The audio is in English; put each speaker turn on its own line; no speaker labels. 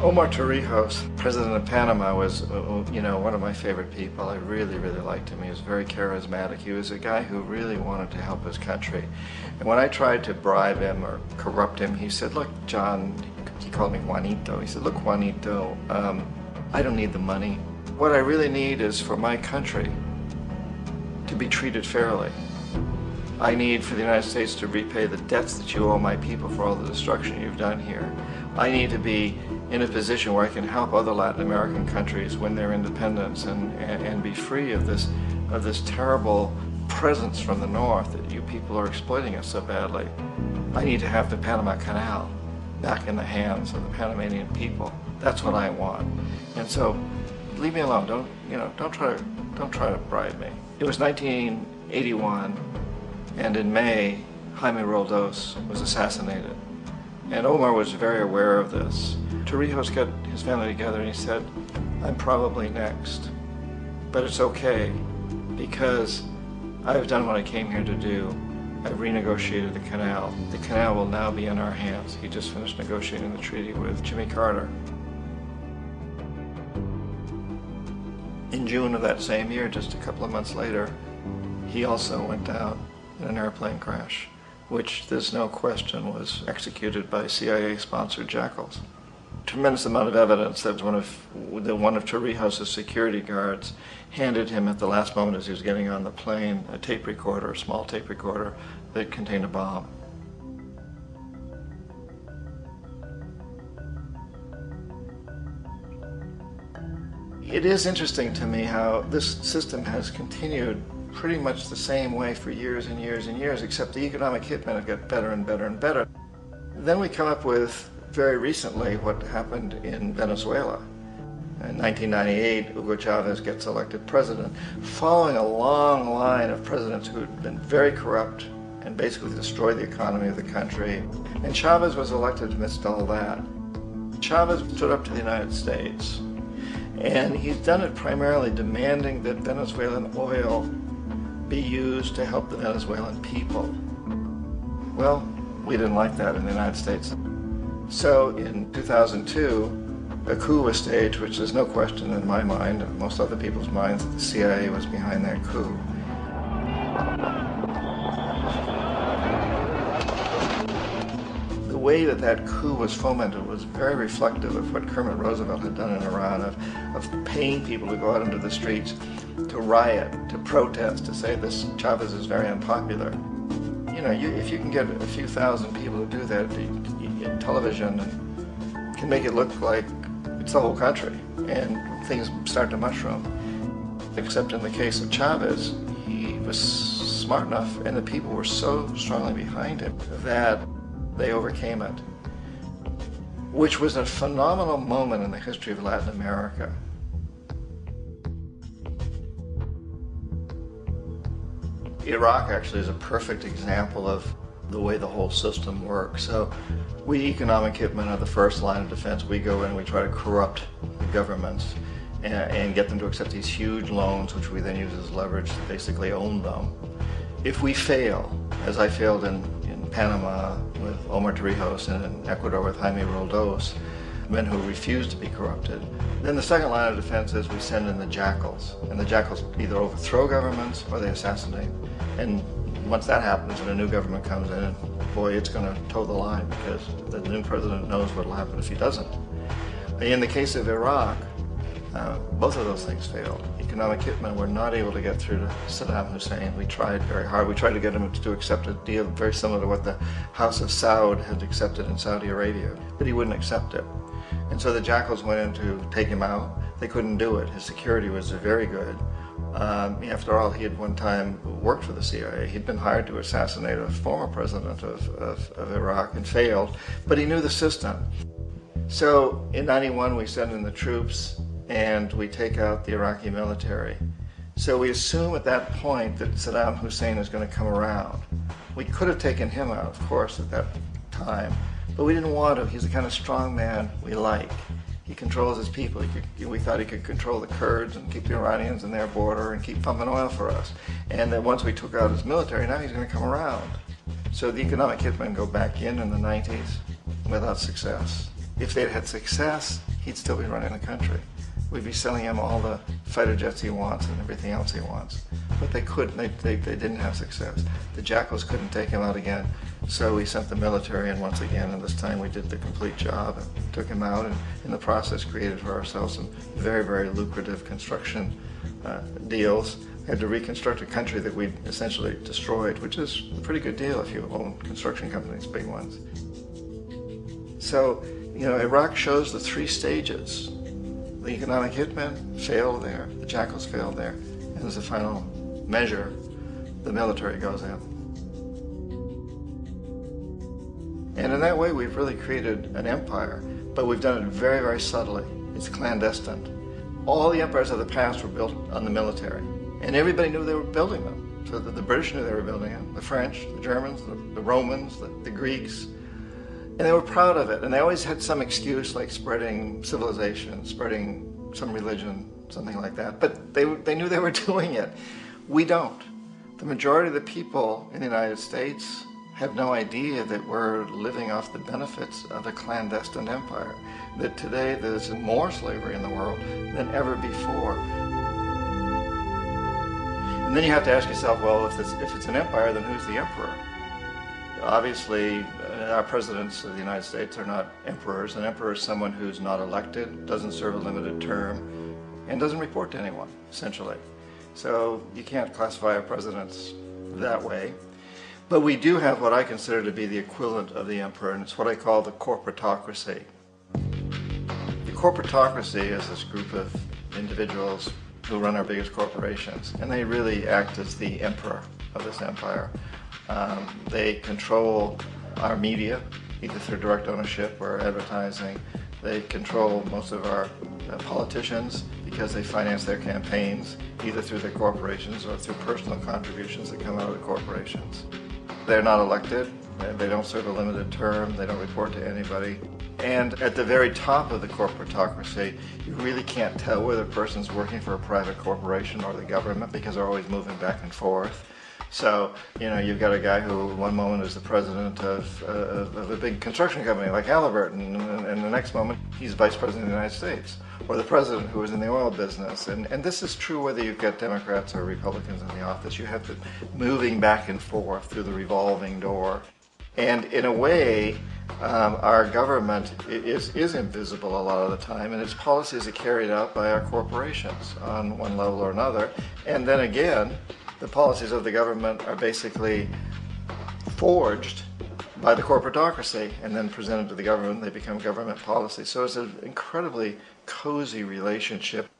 Omar Torrijos, president of Panama, was, one of my favorite people. I really, really liked him. He was very charismatic. He was a guy who really wanted to help his country. And when I tried to bribe him or corrupt him, he said, "Look, John," he called me Juanito. He said, "Look, Juanito, I don't need the money. What I really need is for my country to be treated fairly. I need for the United States to repay the debts that you owe my people for all the destruction you've done here. I need to be in a position where I can help other Latin American countries win their independence and be free of this terrible presence from the north that you people are exploiting us so badly. I need to have the Panama Canal back in the hands of the Panamanian people. That's what I want. And so, leave me alone. Don't try to bribe me." It was 1981, and in May, Jaime Roldos was assassinated. And Omar was very aware of this. Torrijos got his family together and he said, "I'm probably next, but it's okay because I've done what I came here to do. I've renegotiated the canal. The canal will now be in our hands." He just finished negotiating the treaty with Jimmy Carter. In June of that same year, just a couple of months later, he also went down in an airplane crash, which there's no question was executed by CIA-sponsored jackals. Tremendous amount of evidence that one of Torrijos' security guards handed him at the last moment as he was getting on the plane a tape recorder, a small tape recorder that contained a bomb. It is interesting to me how this system has continued pretty much the same way for years and years and years, except the economic hitmen have got better and better and better. Then we come up with, very recently, what happened in Venezuela. In 1998, Hugo Chavez gets elected president, following a long line of presidents who had been very corrupt and basically destroyed the economy of the country. And Chavez was elected amidst all that. Chavez stood up to the United States, and he's done it primarily demanding that Venezuelan oil be used to help the Venezuelan people. Well, we didn't like that in the United States. So in 2002, a coup was staged, which there's no question in my mind, and most other people's minds, that the CIA was behind that coup. The way that coup was fomented was very reflective of what Kermit Roosevelt had done in Iran, of paying people to go out into the streets to riot, to protest, to say this Chavez is very unpopular. If you can get a few thousand people to do that in television, and can make it look like it's the whole country, and things start to mushroom. Except in the case of Chavez, he was smart enough, and the people were so strongly behind him that they overcame it, which was a phenomenal moment in the history of Latin America. Iraq actually is a perfect example of the way the whole system works. So we economic hitmen are the first line of defense. We go in, we try to corrupt the governments and get them to accept these huge loans, which we then use as leverage to basically own them. If we fail, as I failed in Panama with Omar Torrijos and in Ecuador with Jaime Roldos, men who refused to be corrupted, then the second line of defense is we send in the jackals. And the jackals either overthrow governments or they assassinate. And once that happens and a new government comes in, boy, it's going to toe the line because the new president knows what will happen if he doesn't. In the case of Iraq, both of those things failed. Economic hitmen were not able to get through to Saddam Hussein. We tried very hard. We tried to get him to accept a deal very similar to what the House of Saud had accepted in Saudi Arabia, but he wouldn't accept it. And so the jackals went in to take him out. They couldn't do it. His security was very good. After all, he had one time worked for the CIA. He'd been hired to assassinate a former president of Iraq and failed, but he knew the system. So in '91, we send in the troops and we take out the Iraqi military. So we assume at that point that Saddam Hussein is going to come around. We could have taken him out, of course, at that time, but we didn't want to. He's the kind of strong man we like. He controls his people. We thought he could control the Kurds and keep the Iranians in their border and keep pumping oil for us. And that once we took out his military, now he's going to come around. So the economic hitmen go back in the 90s without success. If they'd had success, he'd still be running the country. We'd be selling him all the fighter jets he wants and everything else he wants. But they couldn't, they didn't have success. The Jackals couldn't take him out again, so we sent the military in once again, and this time we did the complete job and took him out, and in the process created for ourselves some very, very lucrative construction deals. We had to reconstruct a country that we'd essentially destroyed, which is a pretty good deal if you own construction companies, big ones. So, you know, Iraq shows the three stages. The economic hitmen failed there, the Jackals failed there, and as a final measure, the military goes in. And in that way, we've really created an empire, but we've done it very, very subtly. It's clandestine. All the empires of the past were built on the military, and everybody knew they were building them. So the British knew they were building them, the French, the Germans, the Romans, the Greeks. And they were proud of it, and they always had some excuse like spreading civilization, spreading some religion, something like that. But they knew they were doing it. We don't. The majority of the people in the United States have no idea that we're living off the benefits of a clandestine empire, that today there's more slavery in the world than ever before. And then you have to ask yourself, well, if it's an empire, then who's the emperor? Obviously, our presidents of the United States are not emperors. An emperor is someone who's not elected, doesn't serve a limited term, and doesn't report to anyone, essentially. So you can't classify our presidents that way. But we do have what I consider to be the equivalent of the emperor, and it's what I call the corporatocracy. The corporatocracy is this group of individuals who run our biggest corporations, and they really act as the emperor of this empire. They control our media, either through direct ownership or advertising. They control most of our politicians because they finance their campaigns, either through their corporations or through personal contributions that come out of the corporations. They're not elected, they don't serve a limited term, they don't report to anybody. And at the very top of the corporatocracy, you really can't tell whether a person's working for a private corporation or the government because they're always moving back and forth. So, you know, you've got a guy who one moment is the president of a big construction company like Halliburton, and the next moment he's vice president of the United States, or the president who is in the oil business. And this is true whether you've got Democrats or Republicans in the office. You have to moving back and forth through the revolving door. And in a way, our government is invisible a lot of the time, and its policies are carried out by our corporations on one level or another. And then again, the policies of the government are basically forged by the corporatocracy and then presented to the government. They become government policy. So it's an incredibly cozy relationship.